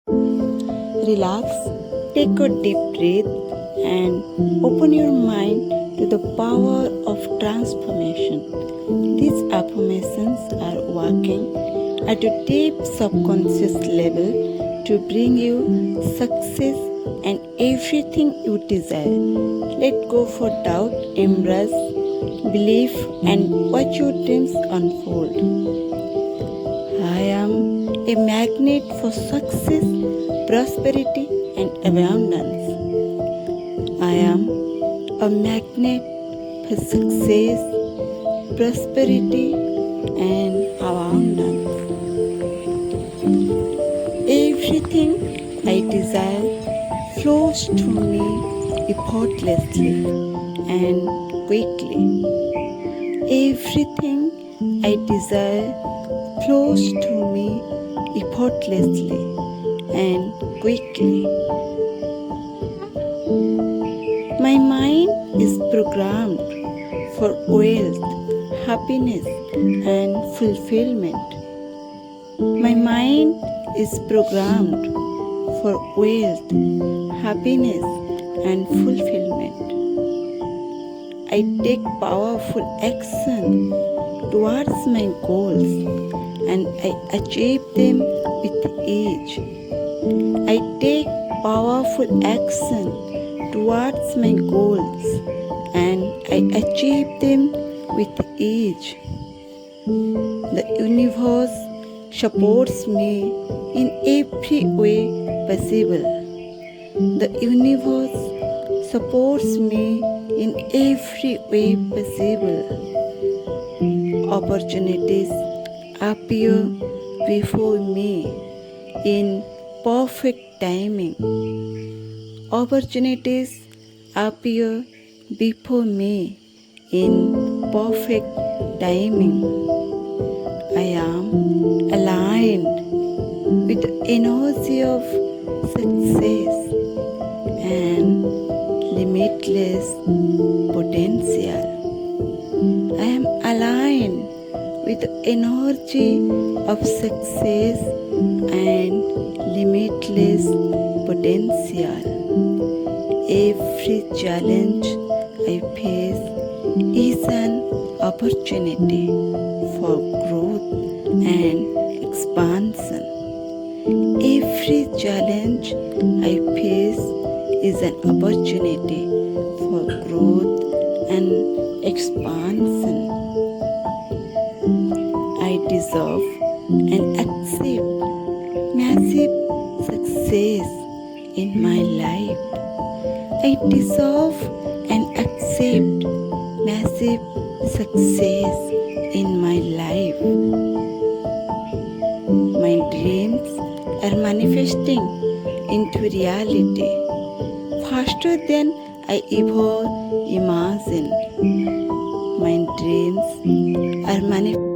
Relax, take a deep breath, and open your mind to the power of transformation. These affirmations are working at a deep subconscious level to bring you success and everything you desire. Let go for doubt, embrace belief, and watch your dreams unfold. I am a magnet for success, prosperity, and abundance. I am a magnet for success, prosperity, and abundance. Everything I desire flows to me effortlessly and quickly. Everything I desire flows to me effortlessly and quickly. My mind is programmed for wealth, happiness, and fulfillment. My mind is programmed for wealth, happiness, and fulfillment. I take powerful action towards my goals and I achieve them with ease. I take powerful action towards my goals and I achieve them with ease. The universe supports me in every way possible. The universe supports me in every way possible. Opportunities appear before me in perfect timing. Opportunities appear before me in perfect timing. I am aligned with the energy of success and limitless potential. I am aligned with the energy of success and limitless potential. Every challenge I face is an opportunity for growth and expansion. Every challenge I face is an opportunity for growth and expansion. I deserve and accept massive success in my life. I deserve and accept massive success in my life. My dreams are manifesting into reality faster than I ever imagined. My dreams are manifesting